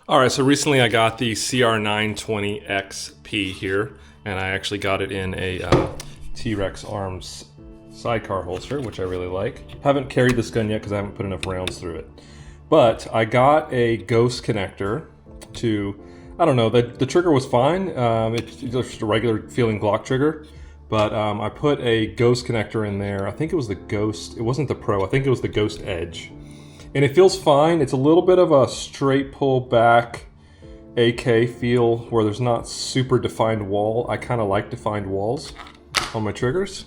All right, so recently I got the CR920XP here, and I actually got it in a T-Rex Arms sidecar holster, which I really like. Haven't carried this gun yet because I haven't put enough rounds through it. But I got a ghost connector to, I don't know, the trigger was fine. It's just a regular feeling Glock trigger. But I put a ghost connector in there. I think it was the Ghost, it wasn't the Pro, I think it was the Ghost Edge. And it feels fine. It's a little bit of a straight pull back AK feel where there's not super defined wall. I kind of like defined walls on my triggers.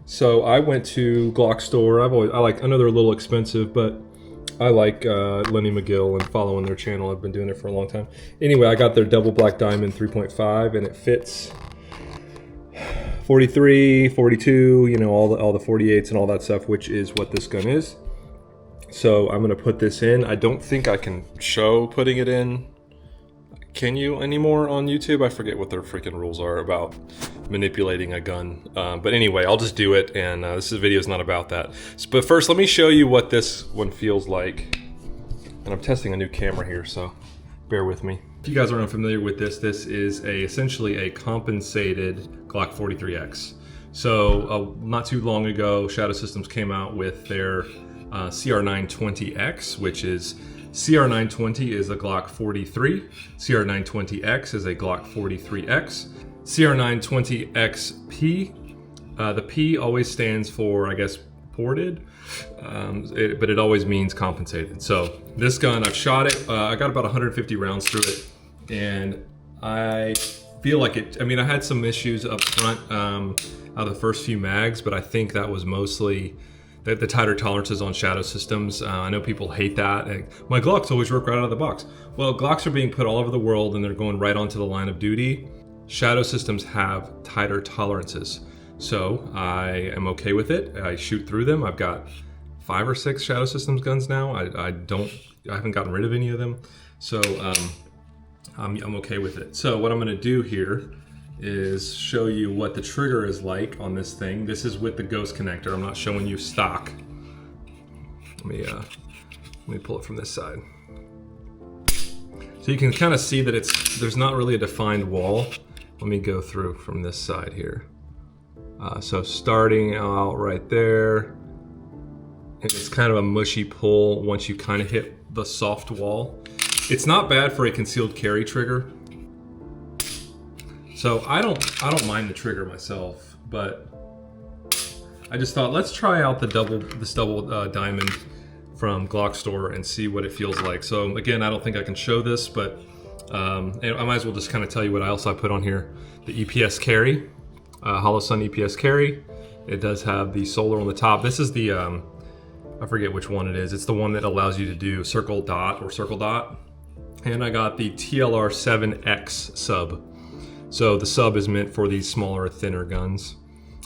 So I went to Glock store. I know they're a little expensive, but I like Lenny McGill and following their channel. I've been doing it for a long time. Anyway, I got their double black diamond 3.5 and it fits 43, 42, you know, all the 48s and all that stuff, which is what this gun is. So I'm gonna put this in. I don't think I can show putting it in. Can you anymore on YouTube? I forget what their freaking rules are about manipulating a gun. But anyway, I'll just do it, and this video is not about that. But first, let me show you what this one feels like. And I'm testing a new camera here, so bear with me. If you guys are unfamiliar with this, this is essentially a compensated Glock 43X. So not too long ago, Shadow Systems came out with their CR920X, which is CR920 is a Glock 43, CR920X is a Glock 43X, CR920XP, the P always stands for, I guess, ported, but it always means compensated. So this gun, I've shot it, I got about 150 rounds through it, and I feel like it, I mean, I had some issues up front out of the first few mags, but I think that was mostly the tighter tolerances on Shadow Systems. I know people hate that. My Glocks always work right out of the box. Well, Glocks are being put all over the world and they're going right onto the line of duty. Shadow Systems have tighter tolerances. So I am okay with it. I shoot through them. I've got 5 or 6 Shadow Systems guns now. I haven't gotten rid of any of them. So I'm okay with it. So what I'm gonna do here is show you what the trigger is like on this thing. This is with the ghost connector. I'm not showing you stock. Let me pull it from this side. So you can kind of see that there's not really a defined wall. Let me go through from this side here. So starting out right there, and it's kind of a mushy pull once you kind of hit the soft wall. It's not bad for a concealed carry trigger. So I don't mind the trigger myself, but I just thought let's try out this double diamond from Glock store and see what it feels like. So again, I don't think I can show this, but I might as well just kind of tell you what else I put on here. The EPS carry, Hollow Sun EPS carry. It does have the solar on the top. This is the I forget which one it is. It's the one that allows you to do circle dot. And I got the TLR7X sub. So the sub is meant for these smaller, thinner guns,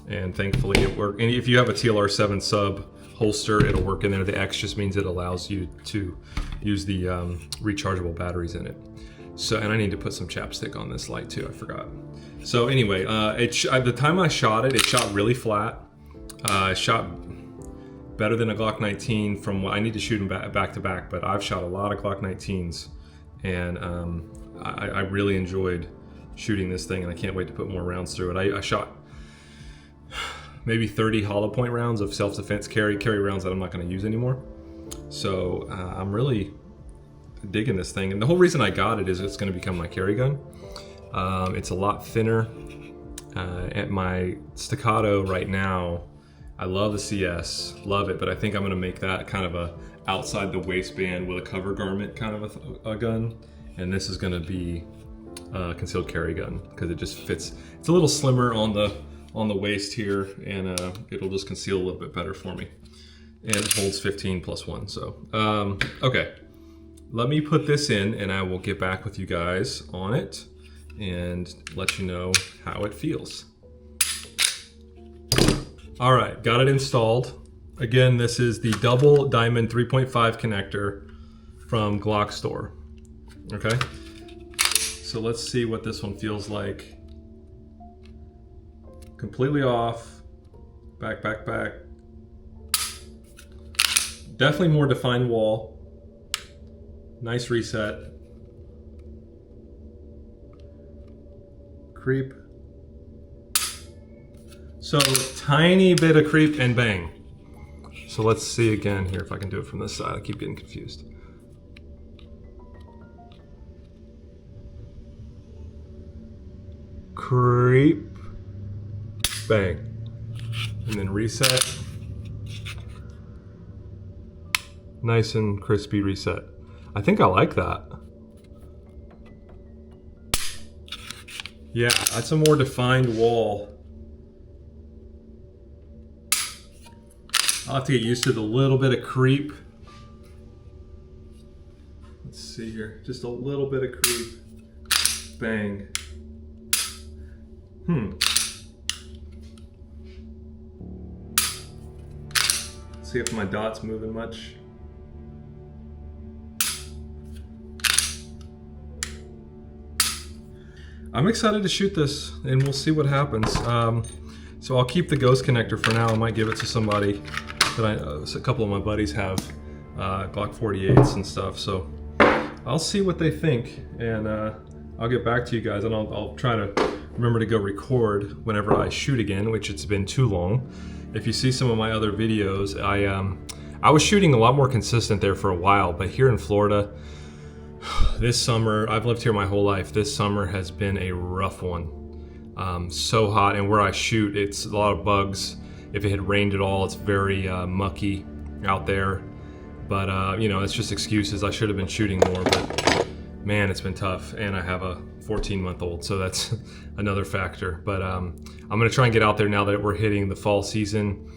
and thankfully it worked. And if you have a TLR7 sub holster, it'll work in there. The X just means it allows you to use the rechargeable batteries in it. So, and I need to put some chapstick on this light too, I forgot. So anyway, the time I shot it, it shot really flat. It shot better than a Glock 19 from what I need to shoot them back to back, but I've shot a lot of Glock 19s, and I really enjoyed shooting this thing, and I can't wait to put more rounds through it. I shot maybe 30 hollow point rounds of self-defense carry rounds that I'm not going to use anymore. So I'm really digging this thing, and the whole reason I got it is it's going to become my carry gun. It's a lot thinner. At my staccato right now, I love the CS, love it, but I think I'm going to make that kind of a outside the waistband with a cover garment kind of a gun, and this is going to be concealed carry gun because it just fits. It's a little slimmer on the waist here, and it'll just conceal a little bit better for me. And it holds 15 plus 1. So okay, let me put this in, and I will get back with you guys on it and let you know how it feels. All right, got it installed. Again, this is the double diamond 3.5 connector from Glock store. Okay. So let's see what this one feels like. Completely off, back. Definitely more defined wall. Nice reset. creep. So tiny bit of creep and bang. So let's see again here if I can do it from this side. I keep getting confused. Creep, bang, and then reset. Nice and crispy reset. I think I like that. Yeah, that's a more defined wall. I'll have to get used to the little bit of creep. Let's see here, just a little bit of creep. Bang. See if my dot's moving much. I'm excited to shoot this, and we'll see what happens. So I'll keep the ghost connector for now. I might give it to somebody that a couple of my buddies have Glock 48s and stuff. So I'll see what they think, and I'll get back to you guys, and I'll try to remember to go record whenever I shoot again, which it's been too long. If you see some of my other videos, I was shooting a lot more consistent there for a while, but here in Florida, this summer, I've lived here my whole life, this summer has been a rough one. So hot, and where I shoot, it's a lot of bugs. If it had rained at all, it's very mucky out there. But you know, it's just excuses. I should have been shooting more, but man, it's been tough. And I have a 14-month-old, so that's another factor. But I'm gonna try and get out there now that we're hitting the fall season.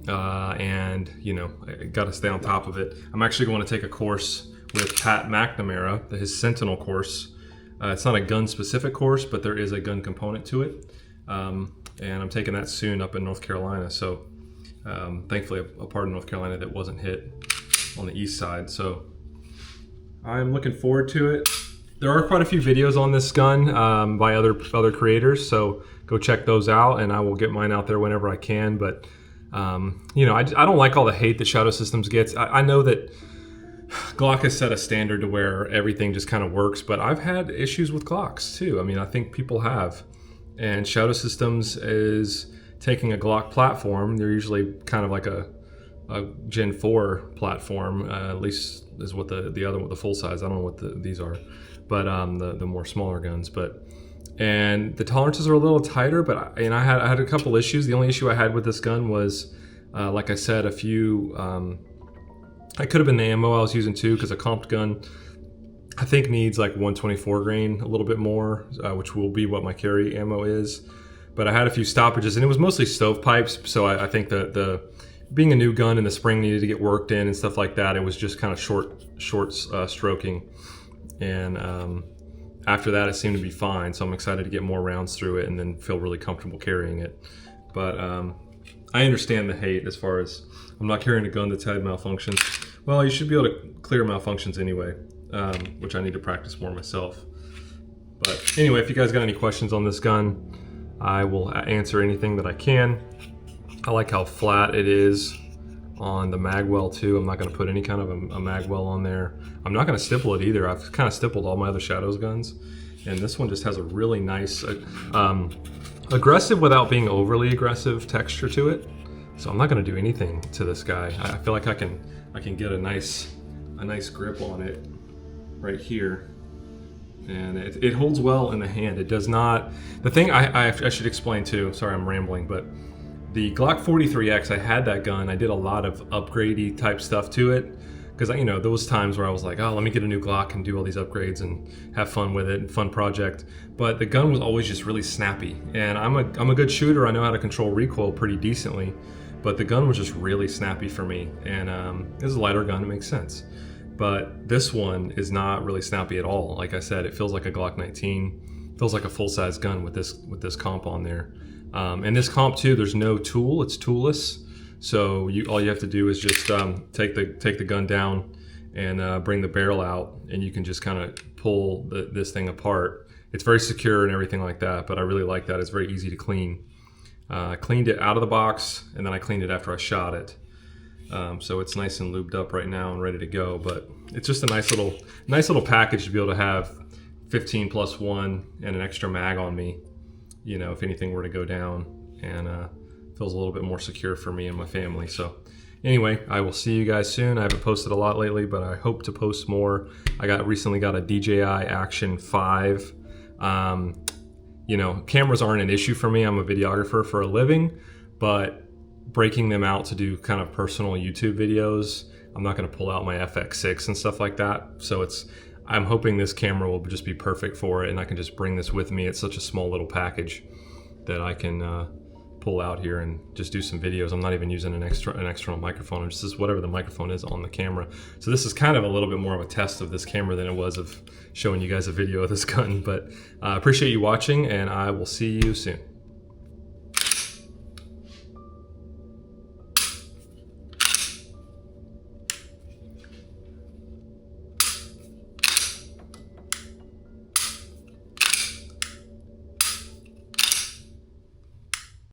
And you know, I gotta stay on top of it. I'm actually going to take a course with Pat McNamara, his Sentinel course. It's not a gun-specific course, but there is a gun component to it. And I'm taking that soon up in North Carolina. So thankfully a part of North Carolina that wasn't hit on the east side. So I'm looking forward to it. There are quite a few videos on this gun by other creators, so go check those out, and I will get mine out there whenever I can. But you know, I don't like all the hate that Shadow Systems gets. I know that Glock has set a standard to where everything just kind of works, but I've had issues with Glocks too. I mean, I think people have. And Shadow Systems is taking a Glock platform. They're usually kind of like a Gen 4 platform, at least is what the full size. I don't know what these are, but the more smaller guns. And the tolerances are a little tighter. But I had a couple issues. The only issue I had with this gun was, like I said, a few. I could have been the ammo I was using too, because a comped gun I think needs like 124 grain, a little bit more, which will be what my carry ammo is. But I had a few stoppages, and it was mostly stovepipes. So I think the being a new gun and the spring needed to get worked in and stuff like that. It was just kind of short stroking, and after that it seemed to be fine. So I'm excited to get more rounds through it and then feel really comfortable carrying it. But I understand the hate as far as I'm not carrying a gun that's had malfunctions. Well, you should be able to clear malfunctions anyway, which I need to practice more myself. But anyway, if you guys got any questions on this gun, I will answer anything that I can. I like how flat it is on the magwell too. I'm not going to put any kind of a magwell on there. I'm not going to stipple it either. I've kind of stippled all my other Shadows guns, and this one just has a really nice, aggressive without being overly aggressive texture to it. So I'm not going to do anything to this guy. I feel like I can get a nice grip on it right here, and it holds well in the hand. It does not. The thing I should explain too. Sorry, I'm rambling, but the Glock 43X, I had that gun. I did a lot of upgradey type stuff to it, because you know, there was times where I was like, oh, let me get a new Glock and do all these upgrades and have fun with it, and fun project. But the gun was always just really snappy, and I'm a good shooter. I know how to control recoil pretty decently, but the gun was just really snappy for me. And it was a lighter gun, it makes sense. But this one is not really snappy at all. Like I said, it feels like a Glock 19. Feels like a full-size gun with this comp on there. And this comp too, there's no tool, it's toolless. So all you have to do is just take the gun down and bring the barrel out, and you can just kind of pull this thing apart. It's very secure and everything like that, but I really like that. It's very easy to clean. I cleaned it out of the box, and then I cleaned it after I shot it. So it's nice and lubed up right now and ready to go. But it's just a nice little package to be able to have 15+1 and an extra mag on me. you know, if anything were to go down, and feels a little bit more secure for me and my family. So anyway, I will see you guys soon. I haven't posted a lot lately, but I hope to post more. I recently got a DJI Action 5. You know, cameras aren't an issue for me. I'm a videographer for a living, but breaking them out to do kind of personal YouTube videos, I'm not going to pull out my FX6 and stuff like that. So I'm hoping this camera will just be perfect for it, and I can just bring this with me. It's such a small little package that I can pull out here and just do some videos. I'm not even using an external microphone. I'm just whatever the microphone is on the camera. So this is kind of a little bit more of a test of this camera than it was of showing you guys a video of this gun. But I appreciate you watching, and I will see you soon.